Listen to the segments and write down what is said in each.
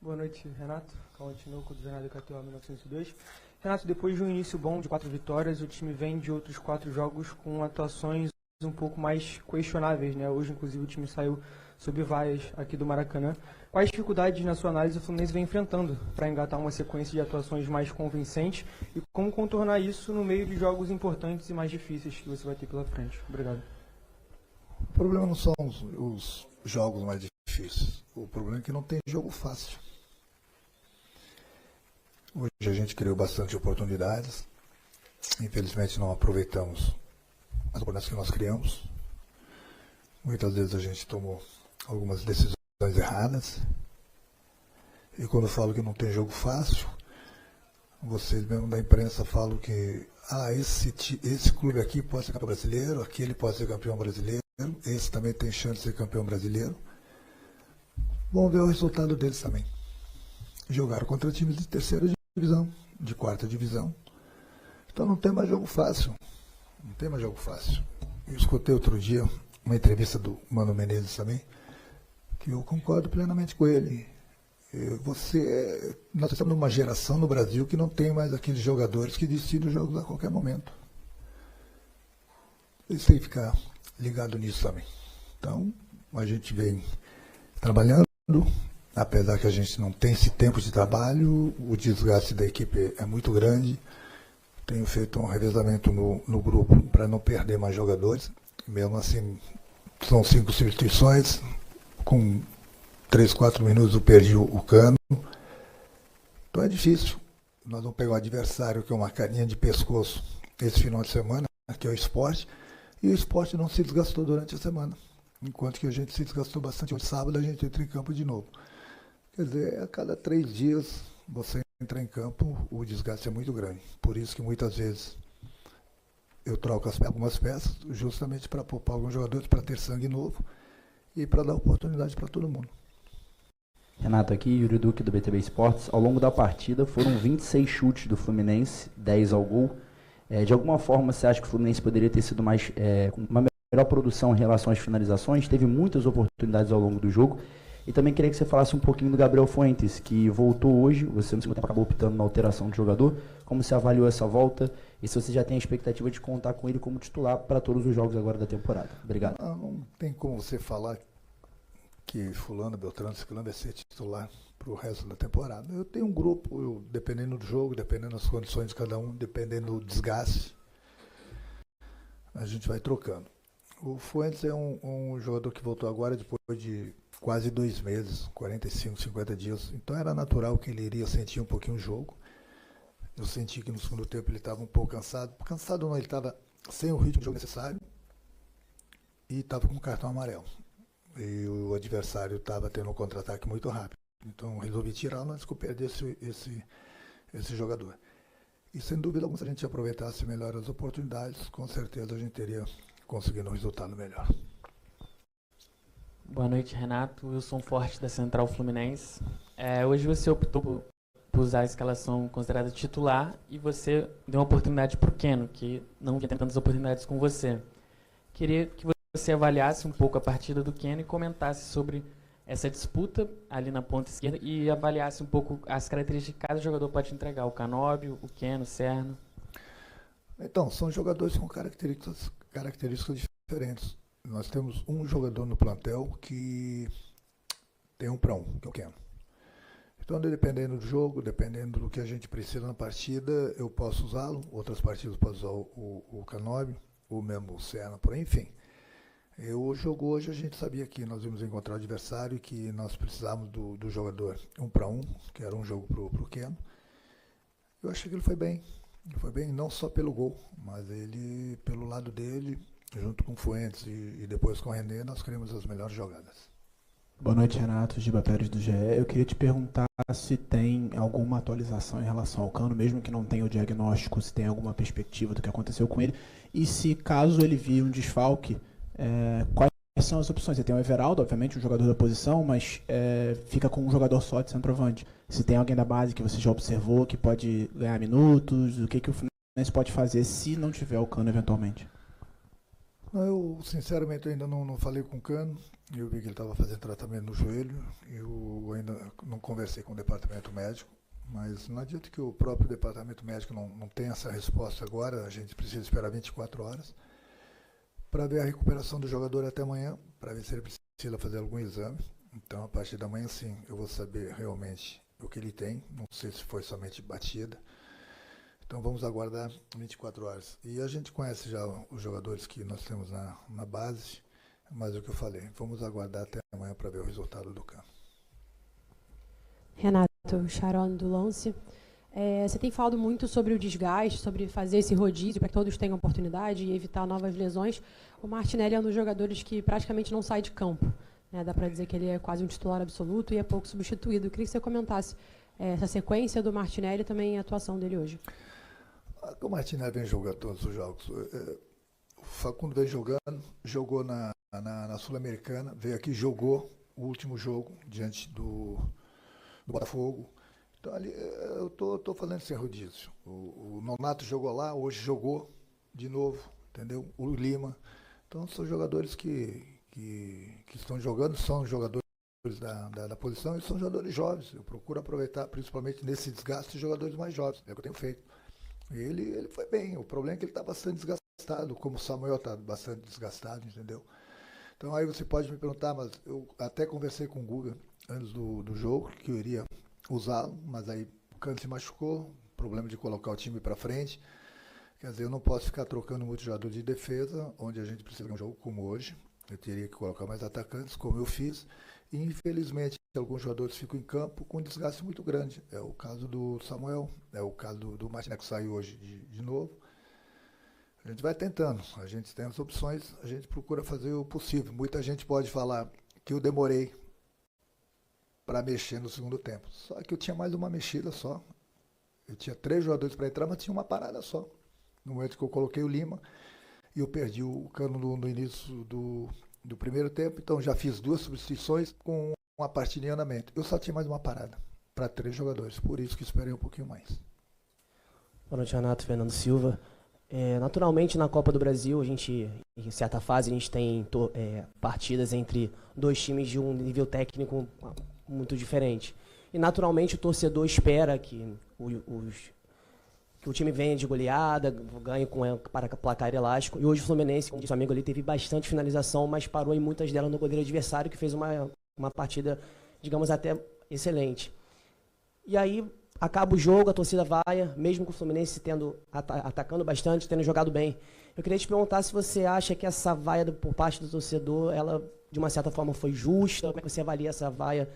Boa noite, Renato. Cauã Tinoco, do Jornal do KTO 1902. Renato, depois de um início bom de 4 vitórias, o time vem de outros 4 jogos com atuações um pouco mais questionáveis, né? Hoje, inclusive, o time saiu sob vaias aqui do Maracanã. Quais dificuldades, na sua análise, o Fluminense vem enfrentando para engatar uma sequência de atuações mais convincentes e como contornar isso no meio de jogos importantes e mais difíceis que você vai ter pela frente? Obrigado. O problema não são os jogos mais difíceis. O problema é que não tem jogo fácil. Hoje a gente criou bastante oportunidades. Infelizmente não aproveitamos as oportunidades que nós criamos. Muitas vezes a gente tomou algumas decisões erradas. E quando eu falo que não tem jogo fácil, vocês mesmo da imprensa falam que esse clube aqui pode ser campeão brasileiro, aquele pode ser campeão brasileiro, esse também tem chance de ser campeão brasileiro. Vamos ver o resultado deles também. Jogaram contra times de terceira divisão, de quarta divisão. Então não tem mais jogo fácil. Não tem mais jogo fácil. Eu escutei outro dia uma entrevista do Mano Menezes também, que eu concordo plenamente com ele. Nós estamos numa geração no Brasil que não tem mais aqueles jogadores que decidem os jogos a qualquer momento. Eles têm que ficar ligado nisso também. Então, a gente vem trabalhando, apesar que a gente não tem esse tempo de trabalho, o desgaste da equipe é muito grande. Tenho feito um revezamento no grupo para não perder mais jogadores. Mesmo assim, são 5 substituições, com 3, 4 minutos eu perdi o Cano. Então é difícil. Nós vamos pegar um adversário que é uma carinha de pescoço esse final de semana, que é o Sport, e o Sport não se desgastou durante a semana. Enquanto que a gente se desgastou bastante. Hoje, sábado, a gente entra em campo de novo. Quer dizer, a cada 3 dias você entra em campo, o desgaste é muito grande. Por isso que muitas vezes eu troco algumas peças, justamente para poupar alguns jogadores, para ter sangue novo e para dar oportunidade para todo mundo. Renato aqui, Yuri Duque do BTB Esportes. Ao longo da partida foram 26 chutes do Fluminense, 10 ao gol. De alguma forma você acha que o Fluminense poderia ter sido com uma melhor produção em relação às finalizações? Teve muitas oportunidades ao longo do jogo. E também queria que você falasse um pouquinho do Gabriel Fuentes, que voltou hoje. Você no segundo tempo acabou optando na alteração de jogador. Como você avaliou essa volta? E se você já tem a expectativa de contar com ele como titular para todos os jogos agora da temporada? Obrigado. Não tem como você falar que fulano, Beltrano, Ciclano vai ser titular para o resto da temporada. Eu tenho um grupo, dependendo do jogo, dependendo das condições de cada um, dependendo do desgaste, a gente vai trocando. O Fuentes é um jogador que voltou agora depois de quase 2 meses, 45, 50 dias. Então era natural que ele iria sentir um pouquinho o jogo. Eu senti que no segundo tempo ele estava um pouco cansado. Cansado não, ele estava sem o ritmo de jogo necessário e estava com um cartão amarelo. E o adversário estava tendo um contra-ataque muito rápido. Então resolvi tirá-lo antes que eu perdesse esse jogador. E sem dúvida alguma, se a gente aproveitasse melhor as oportunidades, com certeza a gente teria conseguido um resultado melhor. Boa noite, Renato. Wilson Forte, da Central Fluminense. Hoje você optou por usar a escalação considerada titular e você deu uma oportunidade para o Keno, que não tinha tantas oportunidades com você. Queria que você avaliasse um pouco a partida do Keno e comentasse sobre essa disputa ali na ponta esquerda e avaliasse um pouco as características que cada jogador pode entregar, o Canóbio, o Keno, o Serno. Então, são jogadores com características diferentes. Nós temos um jogador no plantel que tem 1 para 1, que é o Keno. Então, dependendo do jogo, dependendo do que a gente precisa na partida, eu posso usá-lo. Outras partidas eu posso usar o Canóbio, ou mesmo o Serna, por aí, enfim. O jogo hoje a gente sabia que nós íamos encontrar o adversário e que nós precisávamos do jogador 1 para 1, que era um jogo para o Keno. Eu achei que ele foi bem. Ele foi bem não só pelo gol, mas ele, pelo lado dele, junto com o Fuentes e depois com o René, nós criamos as melhores jogadas. Boa noite, Renato, Giba Pérez do GE. Eu queria te perguntar se tem alguma atualização em relação ao Cano, mesmo que não tenha o diagnóstico, se tem alguma perspectiva do que aconteceu com ele, e se caso ele vir um desfalque, quais são as opções? Você tem o Everaldo, obviamente, um jogador da posição, mas fica com um jogador só de centroavante. Se tem alguém da base que você já observou, que pode ganhar minutos, o que o Fluminense pode fazer se não tiver o Cano eventualmente? Não, eu, sinceramente, ainda não falei com o Cano. Eu vi que ele estava fazendo tratamento no joelho. Eu ainda não conversei com o departamento médico. Mas não adianta que o próprio departamento médico não tenha essa resposta agora. A gente precisa esperar 24 horas para ver a recuperação do jogador até amanhã, para ver se ele precisa fazer algum exame. Então, a partir da manhã, sim, eu vou saber realmente o que ele tem. Não sei se foi somente batida. Então, vamos aguardar 24 horas. E a gente conhece já os jogadores que nós temos na base, mas é o que eu falei, vamos aguardar até amanhã para ver o resultado do campo. Renato, Sharon do Lance. Você tem falado muito sobre o desgaste, sobre fazer esse rodízio para que todos tenham oportunidade e evitar novas lesões. O Martinelli é um dos jogadores que praticamente não sai de campo, né? Dá para dizer que ele é quase um titular absoluto e é pouco substituído. Eu queria que você comentasse essa sequência do Martinelli e também a atuação dele hoje. O Martinelli vem jogando todos os jogos. O Facundo vem jogando, jogou na Sul-Americana, veio aqui, jogou o último jogo diante do Botafogo. Então, ali, eu tô falando sem rodízio. O Nonato jogou lá, hoje jogou de novo, entendeu? O Lima. Então, são jogadores que estão jogando, são jogadores da posição e são jogadores jovens. Eu procuro aproveitar, principalmente nesse desgaste, jogadores mais jovens. É o que eu tenho feito. E ele foi bem. O problema é que ele está bastante desgastado, como o Samuel está bastante desgastado, entendeu? Então, aí você pode me perguntar, mas eu até conversei com o Guga antes do jogo, que eu iria usá-lo, mas aí o Cano se machucou, problema de colocar o time para frente. Quer dizer, eu não posso ficar trocando muito jogador de defesa, onde a gente precisa de um jogo como hoje. Eu teria que colocar mais atacantes, como eu fiz. E, infelizmente, alguns jogadores ficam em campo com um desgaste muito grande. É o caso do Samuel, é o caso do Martinelli, que saiu hoje de novo. A gente vai tentando, a gente tem as opções, a gente procura fazer o possível. Muita gente pode falar que eu demorei para mexer no segundo tempo. Só que eu tinha mais uma mexida só. Eu tinha 3 jogadores para entrar, mas tinha uma parada só. No momento que eu coloquei o Lima, e eu perdi o Cano no início do primeiro tempo, então já fiz 2 substituições com uma partida em andamento. Eu só tinha mais uma parada para 3 jogadores, por isso que esperei um pouquinho mais. Boa noite, Renato. Fernando Silva. Naturalmente, na Copa do Brasil, a gente, em certa fase, a gente tem partidas entre 2 times de um nível técnico muito diferente. E, naturalmente, o torcedor espera que o time venha de goleada, ganhe para placar elástico. E hoje o Fluminense, como disse o amigo ali, teve bastante finalização, mas parou em muitas delas no goleiro adversário, que fez uma partida, digamos, até excelente. E aí acaba o jogo, a torcida vai, mesmo com o Fluminense atacando bastante, tendo jogado bem. Eu queria te perguntar se você acha que essa vaia por parte do torcedor, ela de uma certa forma foi justa, como é que você avalia essa vaia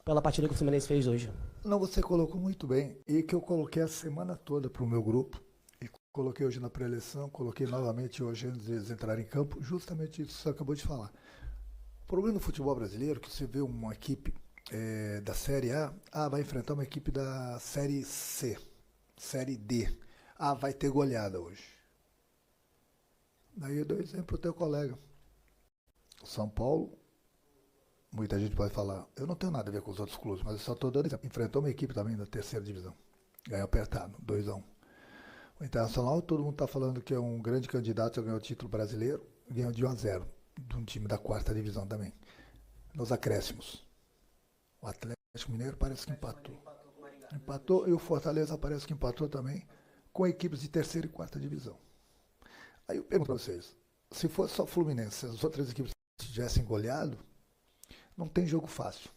pela partida que o Fluminense fez hoje? Não, você colocou muito bem, e que eu coloquei a semana toda para o meu grupo, e coloquei hoje na pré-eleição, coloquei novamente hoje antes de eles entrarem em campo, justamente isso que você acabou de falar. O problema do futebol brasileiro é que você vê uma equipe da Série A, vai enfrentar uma equipe da Série C, Série D. Vai ter goleada hoje. Daí eu dou exemplo para o teu colega. O São Paulo, muita gente pode falar, eu não tenho nada a ver com os outros clubes, mas eu só estou dando exemplo. Enfrentou uma equipe também da 3ª divisão. Ganhou apertado, 2-1. O Internacional, todo mundo está falando que é um grande candidato a ganhar o título brasileiro, ganhou de 1-0, de um time da 4ª divisão também. Nos acréscimos. O Atlético Mineiro parece que empatou. Empatou e o Fortaleza parece que empatou também com equipes de 3ª e 4ª divisão. Aí eu pergunto para vocês, se fosse só Fluminense, se as outras equipes tivessem goleado, não tem jogo fácil.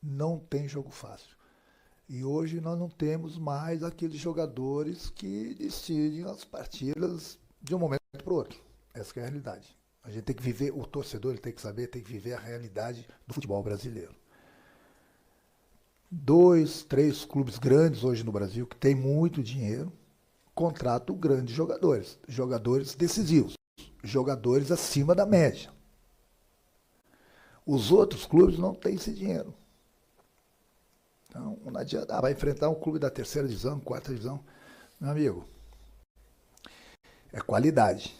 Não tem jogo fácil. E hoje nós não temos mais aqueles jogadores que decidem as partidas de um momento para o outro. Essa é a realidade. A gente tem que viver, o torcedor ele tem que saber, tem que viver a realidade do futebol brasileiro. 2, 3 clubes grandes hoje no Brasil, que tem muito dinheiro, contratam grandes jogadores, jogadores decisivos, jogadores acima da média. Os outros clubes não têm esse dinheiro. Então, não adianta, vai enfrentar um clube da 3ª divisão, 4ª divisão. Meu amigo, é qualidade.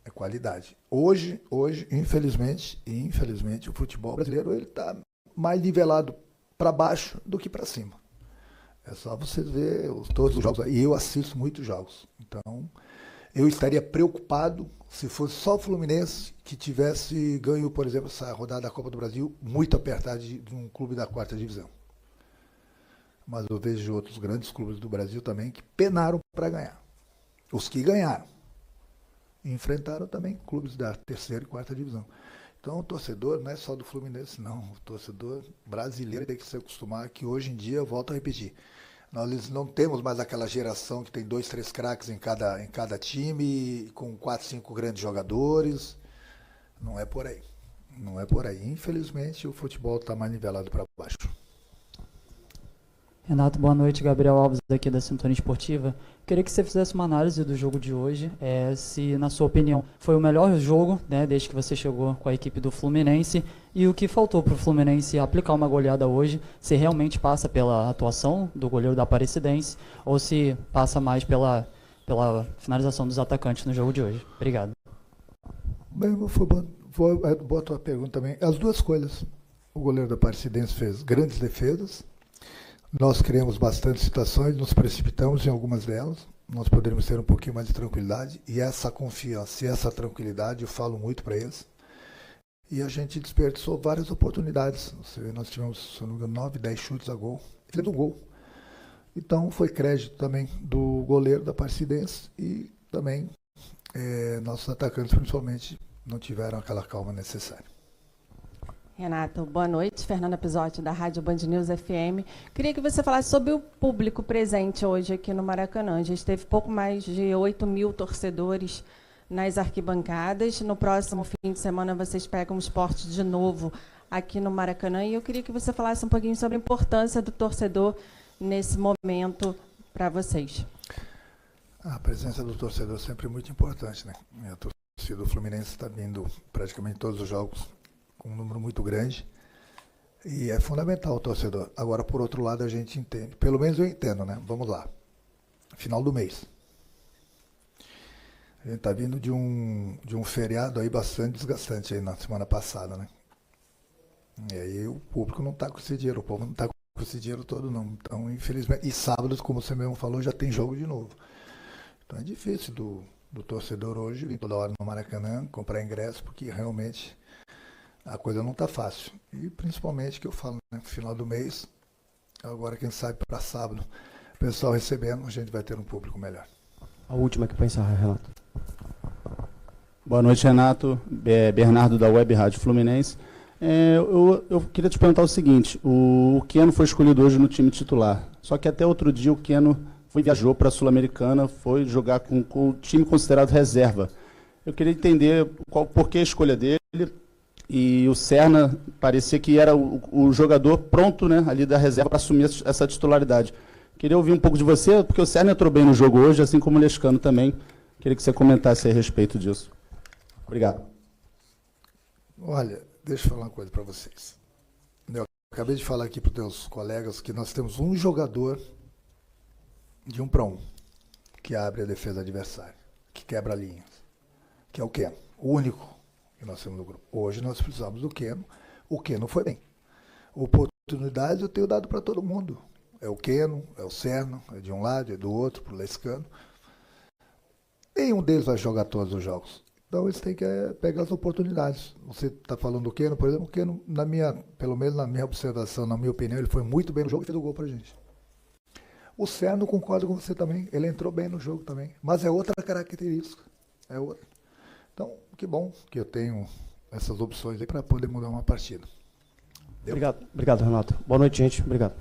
É qualidade. Hoje, infelizmente, o futebol brasileiro ele está mais nivelado para baixo do que para cima. É só vocês verem todos os jogos. E eu assisto muitos jogos. Então, eu estaria preocupado se fosse só o Fluminense que tivesse ganho, por exemplo, essa rodada da Copa do Brasil muito apertada de um clube da 4ª divisão. Mas eu vejo outros grandes clubes do Brasil também que penaram para ganhar. Os que ganharam. Enfrentaram também clubes da 3ª e 4ª divisão. Então o torcedor não é só do Fluminense, não. O torcedor brasileiro tem que se acostumar que hoje em dia, eu volto a repetir, nós não temos mais aquela geração que tem 2, 3 craques em cada time, com 4, 5 grandes jogadores. Não é por aí. Não é por aí. Infelizmente, o futebol está mais nivelado para baixo. Renato, boa noite. Gabriel Alves aqui da Sintonia Esportiva. Queria que você fizesse uma análise do jogo de hoje, se, na sua opinião, foi o melhor jogo, né, desde que você chegou com a equipe do Fluminense, e o que faltou para o Fluminense aplicar uma goleada hoje, se realmente passa pela atuação do goleiro da Aparecidense, ou se passa mais pela finalização dos atacantes no jogo de hoje. Obrigado. Bem, boa a tua pergunta também. As duas coisas. O goleiro da Aparecidense fez grandes defesas. Nós criamos bastante situações, nos precipitamos em algumas delas. Nós poderíamos ter um pouquinho mais de tranquilidade. E essa confiança e essa tranquilidade eu falo muito para eles. E a gente desperdiçou várias oportunidades. Nós tivemos, se não me engano, 9, 10 chutes a gol. Fez um gol. Então foi crédito também do goleiro da Aparecidense e também nossos atacantes, principalmente, não tiveram aquela calma necessária. Renato, boa noite. Fernanda Pisotti, da Rádio Band News FM. Queria que você falasse sobre o público presente hoje aqui no Maracanã. A gente teve pouco mais de 8 mil torcedores nas arquibancadas. No próximo fim de semana, vocês pegam o Sport de novo aqui no Maracanã. E eu queria que você falasse um pouquinho sobre a importância do torcedor nesse momento para vocês. A presença do torcedor é sempre muito importante, né? A torcida do Fluminense está vindo praticamente todos os jogos com um número muito grande, e é fundamental o torcedor. Agora, por outro lado, a gente entende, pelo menos eu entendo, né? Vamos lá, final do mês. A gente está vindo de um feriado aí bastante desgastante aí na semana passada, né? E aí o público não está com esse dinheiro, o povo não está com esse dinheiro todo, não. Então, infelizmente, e sábado, como você mesmo falou, já tem jogo de novo. Então é difícil do torcedor hoje vir toda hora no Maracanã, comprar ingresso, porque realmente a coisa não está fácil. E principalmente que eu falo, né, no final do mês, agora quem sabe para sábado, o pessoal recebendo, a gente vai ter um público melhor. A última aqui para encerrar, Renato. Boa noite, Renato. Bernardo da Web Rádio Fluminense. Eu queria te perguntar o seguinte, o Keno foi escolhido hoje no time titular, só que até outro dia o Keno viajou para a Sul-Americana, foi jogar com o time considerado reserva. Eu queria entender por que a escolha dele. E o Serna parecia que era o jogador pronto, né, ali da reserva para assumir essa titularidade. Queria ouvir um pouco de você, porque o Serna entrou bem no jogo hoje, assim como o Lescano também. Queria que você comentasse a respeito disso. Obrigado. Olha, deixa eu falar uma coisa para vocês. Eu acabei de falar aqui para os teus colegas que nós temos um jogador de 1 para 1, que abre a defesa adversária, que quebra linhas, que é o Keno, o único que nós temos no grupo. Hoje nós precisamos do Keno. O Keno foi bem. Oportunidades eu tenho dado para todo mundo. É o Keno, é o Serna, é de um lado, é do outro, para o Lescano. Nenhum deles vai jogar todos os jogos. Então eles têm que pegar as oportunidades. Você está falando do Keno, por exemplo, o Keno, pelo menos na minha observação, na minha opinião, ele foi muito bem no jogo e fez o gol para a gente. O Serna, concordo com você também, ele entrou bem no jogo também, mas é outra característica. É outra. Então, que bom que eu tenho essas opções aí para poder mudar uma partida. Obrigado, Renato. Boa noite, gente. Obrigado.